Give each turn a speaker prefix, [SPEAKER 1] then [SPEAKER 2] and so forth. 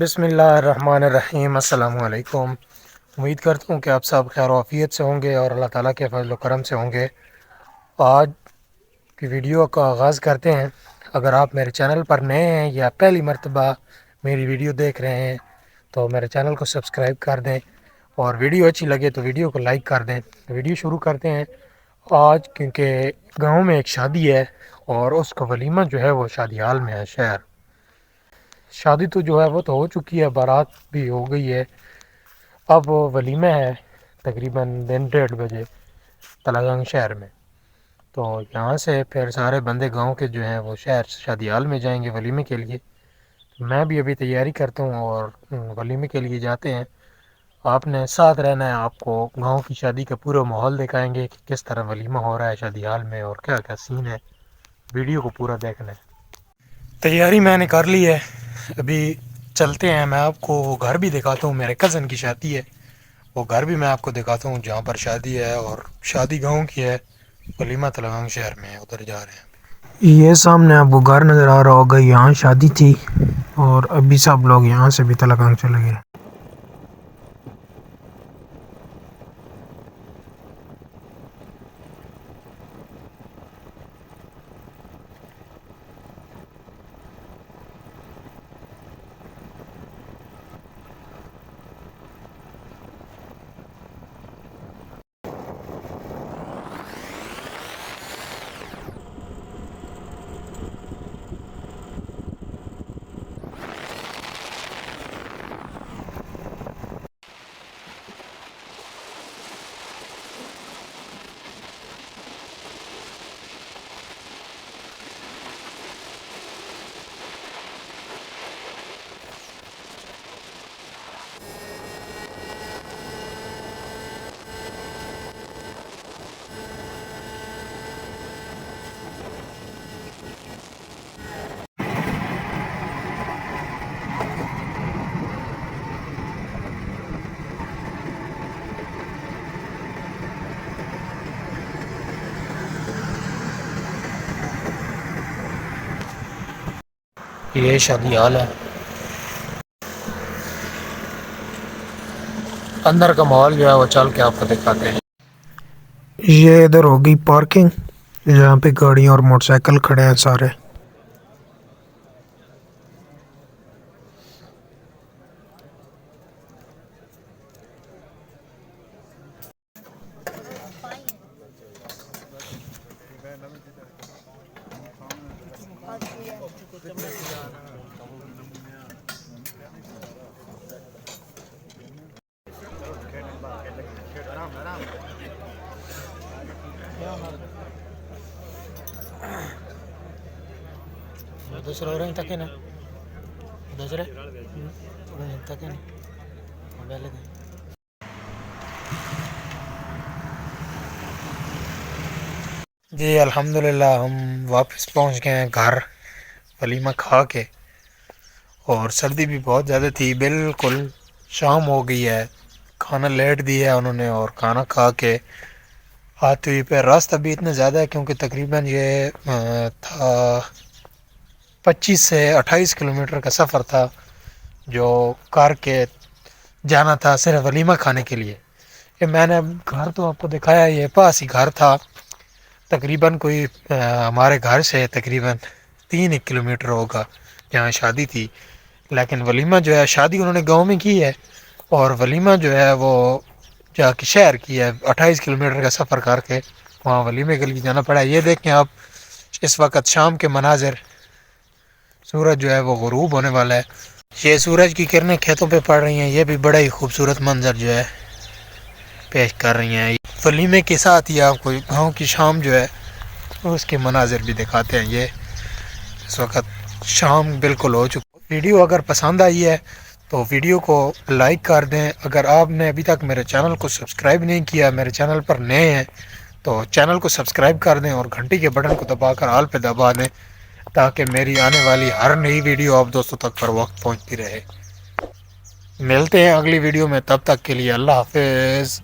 [SPEAKER 1] बिस्मिल्लाहिर्रहमानिर्रहीम। अस्सलामुअलैकुम। उम्मीद करता हूँ कि आप सब खैर आफियत से होंगे और अल्लाह ताला के फजल व करम से होंगे। आज की वीडियो का आगाज़ करते हैं। अगर आप मेरे चैनल पर नए हैं या पहली मर्तबा मेरी वीडियो देख रहे हैं तो मेरे चैनल को सब्सक्राइब कर दें और वीडियो अच्छी लगे तो वीडियो को लाइक कर दें। वीडियो शुरू करते हैं आज, क्योंकि गांव में एक शादी है और उसका वलीमा जो है वो शादी हाल में है। शहर शादी तो जो है वो तो हो चुकी है, बारात भी हो गई है, अब वलीमा है तकरीबन दिन 1:30 बजे तलागंग शहर में। तो यहाँ से फिर सारे बंदे गांव के जो हैं वो शहर शादी हाल में जाएंगे वलीमे के लिए। मैं भी अभी तैयारी करता हूँ और वलीमे के लिए जाते हैं। आपने साथ रहना है, आपको गांव की शादी का पूरा माहौल दिखाएंगे कि किस तरह वलीमा हो रहा है शादी हाल में और क्या क्या सीन है। वीडियो को पूरा देखना है। तैयारी मैंने कर ली है, अभी चलते हैं। मैं आपको वो घर भी दिखाता हूँ, मेरे कज़न की शादी है, वो घर भी मैं आपको दिखाता हूँ जहाँ पर शादी है। और शादी गांव की है, वलीमा तलगांग शहर में है, उधर जा रहे हैं। ये सामने आपको घर नज़र आ रहा होगा, यहाँ शादी थी और अभी सब लोग यहाँ से भी तलगांग चले गए। ये शादी हाल है, अंदर का माहौल जो है वो चल के आपको दिखाते हैं। ये इधर होगी पार्किंग, जहाँ पे गाड़ियाँ और मोटरसाइकिल खड़े हैं सारे। दूसरा orang tak kena, दूसरे orang tak kena, मोबाइल है। जी अल्हम्दुलिल्लाह हम वापस पहुंच गए हैं घर वलीमा खा के, और सर्दी भी बहुत ज़्यादा थी। बिल्कुल शाम हो गई है, खाना लेट दिया है उन्होंने और खाना खा के आते हुए पे रास्ता भी इतना ज़्यादा है क्योंकि तकरीबन ये था 25 से 28 किलोमीटर का सफ़र था जो कार के जाना था सिर्फ वलीमा खाने के लिए। ये मैंने घर तो आपको दिखाया, ये पास ही घर था, तकरीबन कोई हमारे घर से तकरीबन 3 किलोमीटर होगा जहाँ शादी थी। लेकिन वलीमा जो है, शादी उन्होंने गांव में की है और वलीमा जो है वो जाके शहर की है। 28 किलोमीटर का सफ़र करके वहाँ वलीमे के लिए जाना पड़ा। ये देखें आप, इस वक्त शाम के मनाजिर, सूरज जो है वो गुरूब होने वाला है। ये सूरज की किरणें खेतों पे पड़ रही हैं, ये भी बड़ा ही खूबसूरत मंजर जो है पेश कर रही हैं। वलीमे के साथ ही आपको गाँव की शाम जो है उसके मनाजिर भी दिखाते हैं। ये इस वक्त शाम बिल्कुल हो चुकी। वीडियो अगर पसंद आई है तो वीडियो को लाइक कर दें। अगर आपने अभी तक मेरे चैनल को सब्सक्राइब नहीं किया, मेरे चैनल पर नए हैं, तो चैनल को सब्सक्राइब कर दें और घंटी के बटन को दबाकर ऑल पे दबा दें ताकि मेरी आने वाली हर नई वीडियो आप दोस्तों तक पर वक्त पहुंचती रहे। मिलते हैं अगली वीडियो में, तब तक के लिए अल्लाह हाफिज़।